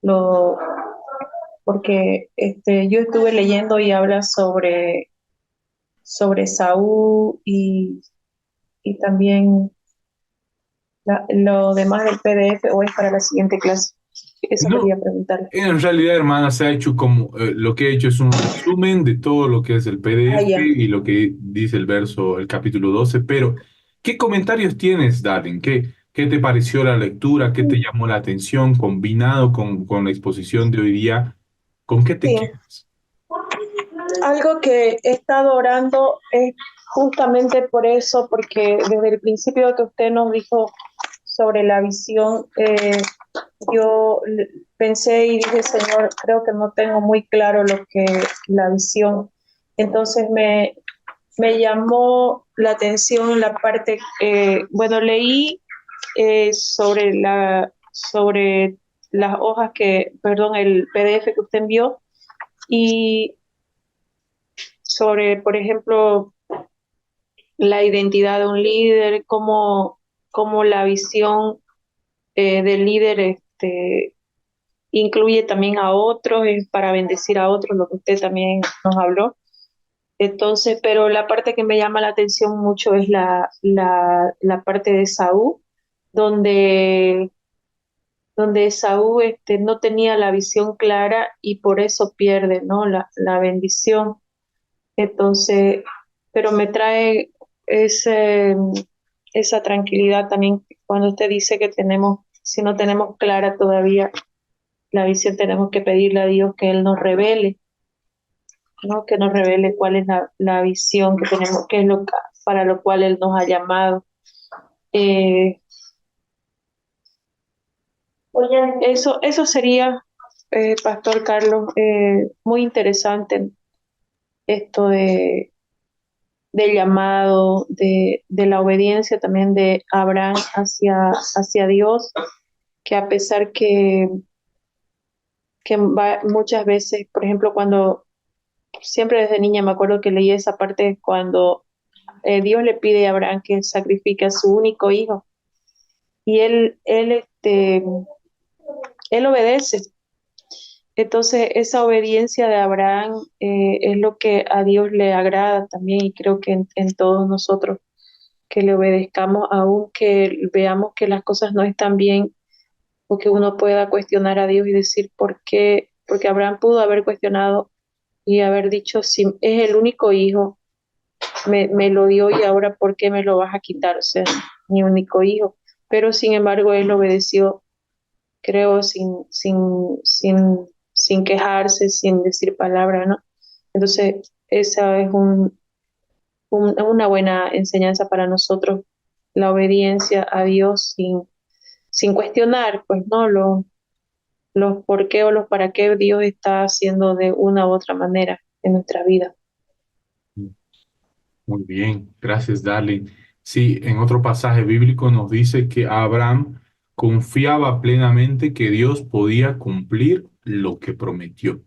lo, porque yo estuve leyendo y habla sobre Saúl y también lo demás del PDF, o es para la siguiente clase. Eso No, quería preguntarle. en realidad, hermana, se ha hecho como, lo que he hecho es un resumen de todo lo que es el Ah, PDF ya. y lo que dice el capítulo 12, pero ¿qué comentarios tienes, Darling? ¿Qué te pareció la lectura? ¿Qué te llamó la atención combinado con la exposición de hoy día? ¿Con qué te Sí, quedas? algo que he estado orando es justamente por eso, porque desde el principio que usted nos dijo sobre la visión, yo pensé y dije, Señor, creo que no tengo muy claro lo que la visión. Entonces me llamó la atención la parte, bueno, leí sobre las hojas perdón, el PDF que usted envió, y sobre, por ejemplo, la identidad de un líder, cómo la visión del líder incluye también a otros, es para bendecir a otros, lo que usted también nos habló. Entonces, pero la parte que me llama la atención mucho es la parte de Saúl, donde, donde Saúl no tenía la visión clara y por eso pierde, ¿no? La bendición. Entonces, pero me trae ese, esa tranquilidad también cuando usted dice que si no tenemos clara todavía la visión, tenemos que pedirle a Dios que Él nos revele, ¿no? Que nos revele cuál es la visión que tenemos, qué es para lo cual Él nos ha llamado. Eh, eso sería, Pastor Carlos, muy interesante esto del llamado, de la obediencia también de Abraham hacia Dios, que a pesar que muchas veces, por ejemplo, cuando siempre desde niña me acuerdo que leí esa parte cuando Dios le pide a Abraham que sacrifique a su único hijo y él obedece. Entonces, esa obediencia de Abraham es lo que a Dios le agrada también, y creo que en todos nosotros, que le obedezcamos, aunque veamos que las cosas no están bien, o que uno pueda cuestionar a Dios y decir por qué, porque Abraham pudo haber cuestionado y haber dicho, si es el único hijo, me lo dio y ahora ¿por qué me lo vas a quitar? O sea, mi único hijo. Pero sin embargo, él obedeció, creo, sin quejarse, sin decir palabra, ¿no? Entonces, esa es una buena enseñanza para nosotros, la obediencia a Dios sin cuestionar, pues, ¿no? Los por qué o los para qué Dios está haciendo de una u otra manera en nuestra vida. Muy bien, gracias, Darling. Sí, en otro pasaje bíblico nos dice que Abraham confiaba plenamente que Dios podía cumplir lo que prometió.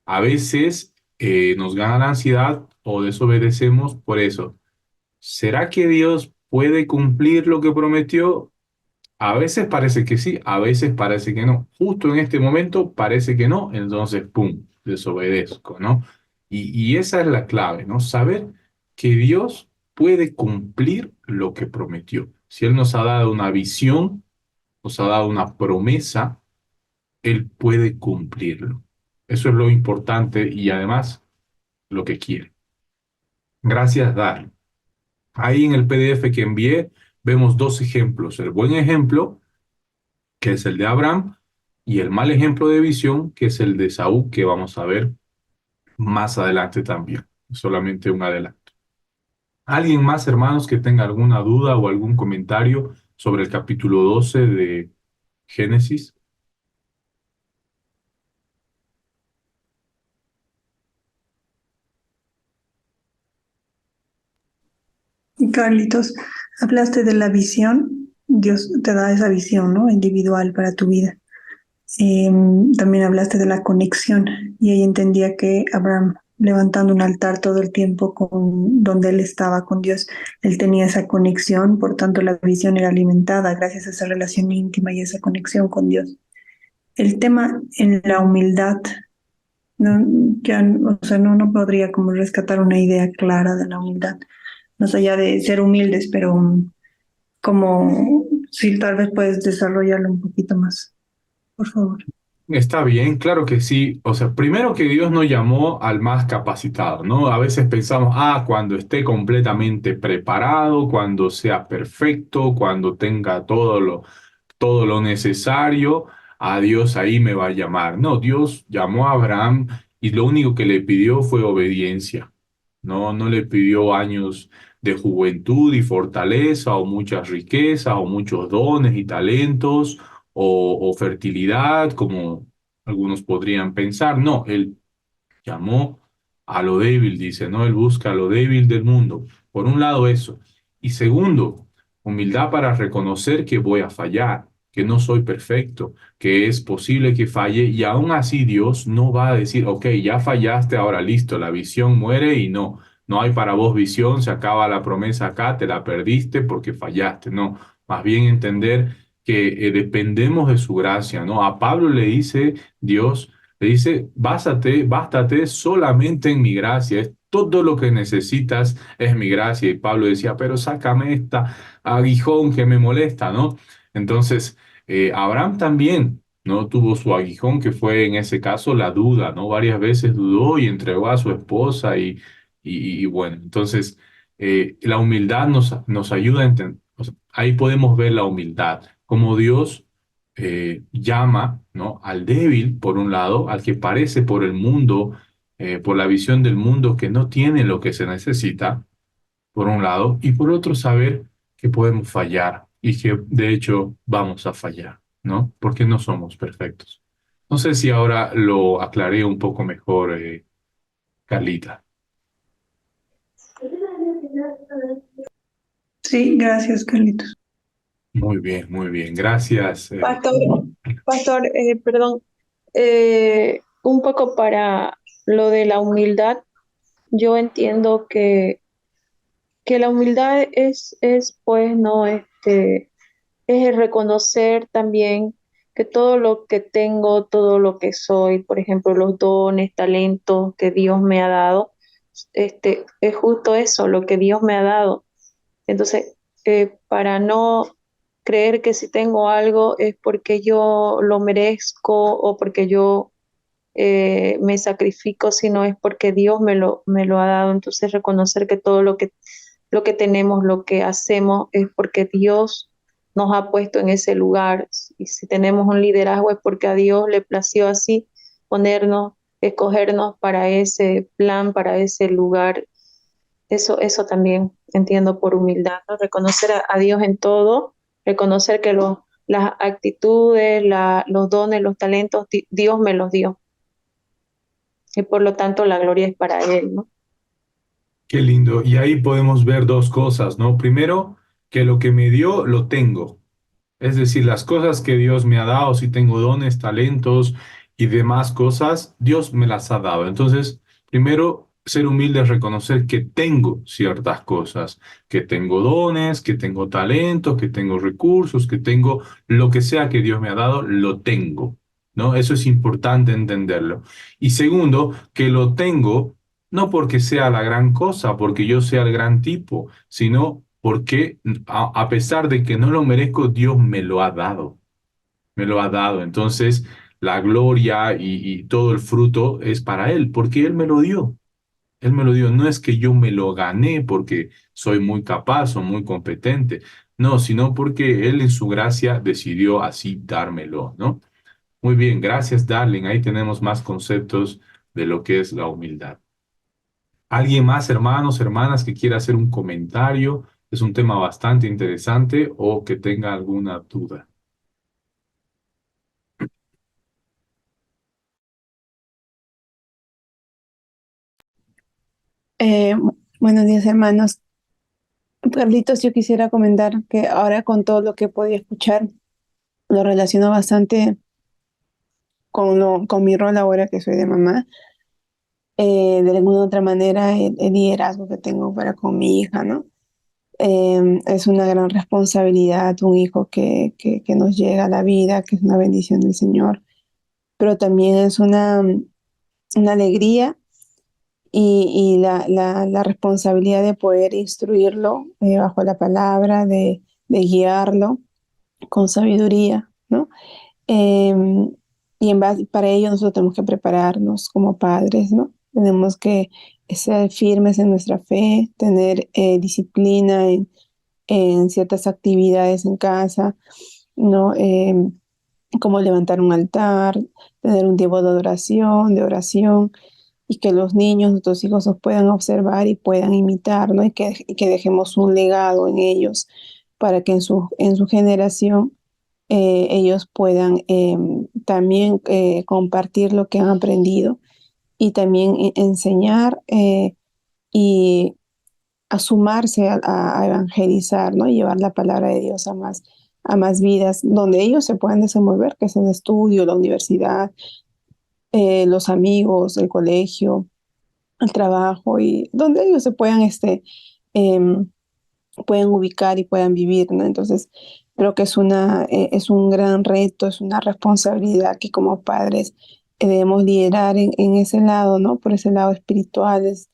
A veces nos gana la ansiedad o desobedecemos por eso. ¿Será que Dios puede cumplir lo que prometió? A veces parece que sí, a veces parece que no. Justo en este momento parece que no, entonces, ¡pum!, desobedezco, ¿no? Y esa es la clave, ¿no? Saber que Dios puede cumplir lo que prometió. Si Él nos ha dado una visión, nos ha dado una promesa, Él puede cumplirlo. Eso es lo importante y además lo que quiere. Gracias, Dar. Ahí en el PDF que envié vemos dos ejemplos. El buen ejemplo, que es el de Abraham, y el mal ejemplo de visión, que es el de Saúl, que vamos a ver más adelante también. Solamente un adelanto. ¿Alguien más, hermanos, que tenga alguna duda o algún comentario sobre el capítulo 12 de Génesis? Y Carlitos, hablaste de la visión, Dios te da esa visión, ¿no? Individual para tu vida. También hablaste de la conexión y ahí entendía que Abraham levantando un altar todo el tiempo con donde él estaba con Dios, él tenía esa conexión, por tanto la visión era alimentada gracias a esa relación íntima y esa conexión con Dios. El tema en la humildad, no, ya, o sea, no podría como rescatar una idea clara de la humildad, más allá de ser humildes, pero como si tal vez puedes desarrollarlo un poquito más, por favor. Está bien, claro que sí. O sea, primero que Dios no llamó al más capacitado, ¿no? A veces pensamos, cuando esté completamente preparado, cuando sea perfecto, cuando tenga todo lo necesario, a Dios ahí me va a llamar. No, Dios llamó a Abraham y lo único que le pidió fue obediencia. No, no le pidió años de juventud y fortaleza o muchas riquezas o muchos dones y talentos o fertilidad, como algunos podrían pensar. No, él llamó a lo débil, dice, ¿no? Él busca lo débil del mundo. Por un lado eso. Y segundo, humildad para reconocer que voy a fallar, que no soy perfecto, que es posible que falle y aún así Dios no va a decir, ok, ya fallaste, ahora listo, la visión muere y no, no hay para vos visión, se acaba la promesa acá, te la perdiste porque fallaste. No, más bien entender que dependemos de su gracia, ¿no? A Pablo le dice Dios, le dice, bástate solamente en mi gracia. Es todo lo que necesitas es mi gracia. Y Pablo decía, pero sácame esta aguijón que me molesta, ¿no? Entonces, Abraham también, ¿no? Tuvo su aguijón, que fue en ese caso la duda, ¿no? Varias veces dudó y entregó a su esposa y bueno, entonces la humildad nos ayuda a entender. Ahí podemos ver la humildad, como Dios llama, ¿no?, al débil, por un lado, al que parece por el mundo, por la visión del mundo que no tiene lo que se necesita, por un lado, y por otro saber que podemos fallar y que de hecho vamos a fallar, ¿no? Porque no somos perfectos. No sé si ahora lo aclaré un poco mejor, Carlita. Sí, gracias, Carlitos. Muy bien, gracias. Pastor, pastor, perdón, un poco para lo de la humildad, yo entiendo que la humildad es pues, no, es el reconocer también que todo lo que tengo, todo lo que soy, por ejemplo, los dones, talentos que Dios me ha dado, es justo eso, lo que Dios me ha dado. Entonces, para no creer que si tengo algo es porque yo lo merezco o porque yo me sacrifico, sino es porque Dios me lo ha dado. Entonces reconocer que todo lo que tenemos, lo que hacemos, es porque Dios nos ha puesto en ese lugar. Y si tenemos un liderazgo es porque a Dios le plació así ponernos, escogernos para ese plan, para ese lugar. Eso también entiendo por humildad, ¿no? Reconocer a Dios en todo, reconocer que las actitudes, los dones, los talentos, Dios me los dio. Y por lo tanto la gloria es para Él, ¿no? Qué lindo. Y ahí podemos ver dos cosas, ¿no? Primero, que lo que me dio, lo tengo. Es decir, las cosas que Dios me ha dado, si tengo dones, talentos y demás cosas, Dios me las ha dado. Entonces, primero, ser humilde es reconocer que tengo ciertas cosas, que tengo dones, que tengo talentos, que tengo recursos, que tengo lo que sea que Dios me ha dado, lo tengo, ¿no? Eso es importante entenderlo. Y segundo, que lo tengo no porque sea la gran cosa, porque yo sea el gran tipo, sino porque a pesar de que no lo merezco, Dios me lo ha dado, me lo ha dado. Entonces, la gloria y todo el fruto es para Él, porque Él me lo dio. Él me lo dio. No es que yo me lo gané porque soy muy capaz o muy competente, no, sino porque Él en su gracia decidió así dármelo, ¿no? Muy bien, gracias, Darling. Ahí tenemos más conceptos de lo que es la humildad. ¿Alguien más, hermanos, hermanas, que quiera hacer un comentario? Es un tema bastante interesante o que tenga alguna duda. Eh, Buenos días, hermanos. Carlitos, yo quisiera comentar que ahora con todo lo que podía escuchar, lo relaciono bastante con mi rol ahora que soy de mamá. De alguna otra manera, el liderazgo que tengo para con mi hija, ¿no? Es una gran responsabilidad, un hijo que nos llega a la vida, que es una bendición del Señor, pero también es una alegría y la responsabilidad de poder instruirlo bajo la palabra, de guiarlo con sabiduría, ¿no? Em, y para ello nosotros tenemos que prepararnos como padres, ¿no? Tenemos que ser firmes en nuestra fe, tener disciplina en ciertas actividades en casa, ¿no? Como levantar un altar, tener un tiempo de oración, y que los niños, nuestros hijos, nos puedan observar y puedan imitar, ¿no? Y que dejemos un legado en ellos para que en su generación ellos puedan también compartir lo que han aprendido y también enseñar y a sumarse a evangelizar, ¿no? Llevar la palabra de Dios a más vidas, donde ellos se puedan desenvolver, que es el estudio, la universidad, los amigos, el colegio, el trabajo, y donde ellos se puedan em, pueden ubicar y puedan vivir, ¿no? Entonces, creo que es un gran reto, es una responsabilidad que como padres debemos liderar en ese lado, ¿no? Por ese lado espiritual, ese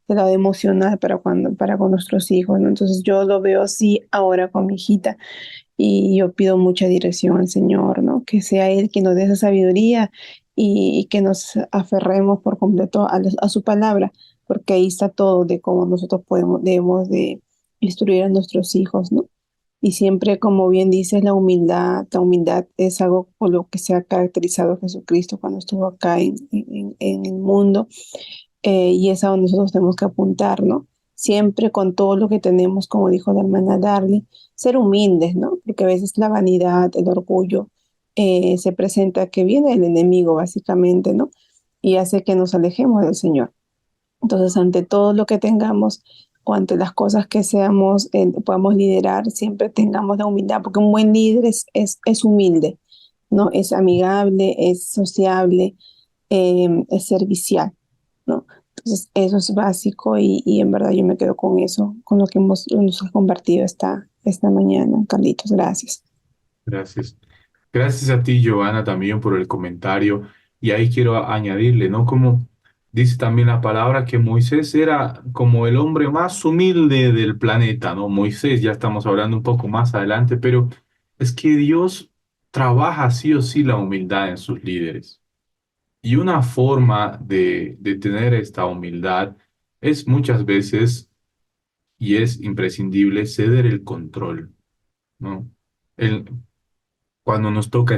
lado emocional para con nuestros hijos, ¿no? Entonces, yo lo veo así ahora con mi hijita y yo pido mucha dirección al Señor, ¿no? Que sea Él quien nos dé esa sabiduría y que nos aferremos por completo a su palabra, porque ahí está todo de cómo nosotros debemos de instruir a nuestros hijos, ¿no? Y siempre, como bien dices, la humildad es algo por lo que se ha caracterizado Jesucristo cuando estuvo acá en el mundo, y es a donde nosotros tenemos que apuntar, ¿no? Siempre con todo lo que tenemos, como dijo la hermana Darly, ser humildes, ¿no? Porque a veces la vanidad, el orgullo, se presenta que viene el enemigo, básicamente, ¿no? Y hace que nos alejemos del Señor. Entonces, ante todo lo que tengamos o ante las cosas que seamos, podamos liderar, siempre tengamos la humildad, porque un buen líder es humilde, ¿no? Es amigable, es sociable, es servicial, ¿no? Entonces, eso es básico y en verdad yo me quedo con eso, con lo que nos ha compartido esta mañana. Carlitos, gracias. Gracias. Gracias a ti, Giovanna, también por el comentario. Y ahí quiero añadirle, ¿no? Como dice también la palabra que Moisés era como el hombre más humilde del planeta, ¿no? Moisés, ya estamos hablando un poco más adelante, pero es que Dios trabaja sí o sí la humildad en sus líderes. Y una forma de tener esta humildad es muchas veces, y es imprescindible, ceder el control, ¿no? El, cuando nos toca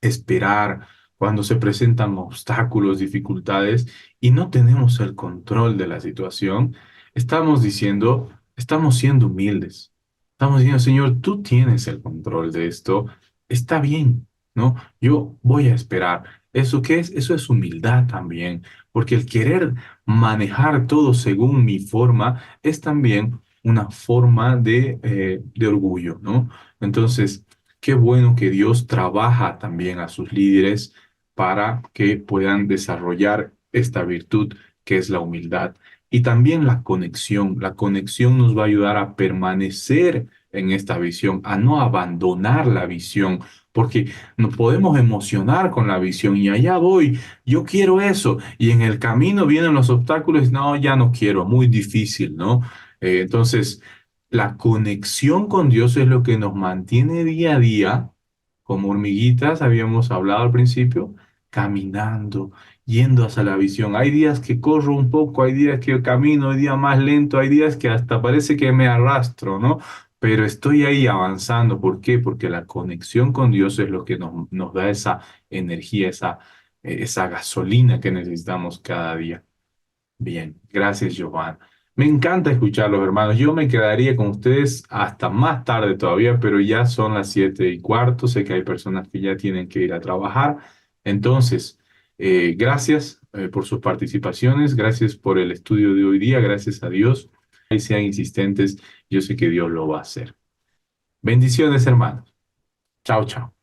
esperar, cuando se presentan obstáculos, dificultades y no tenemos el control de la situación, estamos diciendo, estamos siendo humildes. Estamos diciendo, Señor, tú tienes el control de esto, está bien, ¿no? Yo voy a esperar. ¿Eso qué es? Eso es humildad también, porque el querer manejar todo según mi forma es también una forma de orgullo, ¿no? Entonces, qué bueno que Dios trabaja también a sus líderes para que puedan desarrollar esta virtud que es la humildad. Y también la conexión. La conexión nos va a ayudar a permanecer en esta visión, a no abandonar la visión, porque nos podemos emocionar con la visión y allá voy, yo quiero eso. Y en el camino vienen los obstáculos, no, ya no quiero, muy difícil, ¿no? Entonces, la conexión con Dios es lo que nos mantiene día a día, como hormiguitas, habíamos hablado al principio, caminando, yendo hacia la visión. Hay días que corro un poco, hay días que camino, hay días más lento, hay días que hasta parece que me arrastro, ¿no? Pero estoy ahí avanzando. ¿Por qué? Porque la conexión con Dios es lo que nos da esa energía, esa gasolina que necesitamos cada día. Bien, gracias, Giovanna. Me encanta escucharlos, hermanos. Yo me quedaría con ustedes hasta más tarde todavía, pero ya son las 7:15. Sé que hay personas que ya tienen que ir a trabajar. Entonces, gracias por sus participaciones, gracias por el estudio de hoy día, gracias a Dios. Y sean insistentes, yo sé que Dios lo va a hacer. Bendiciones, hermanos. Chao, chao.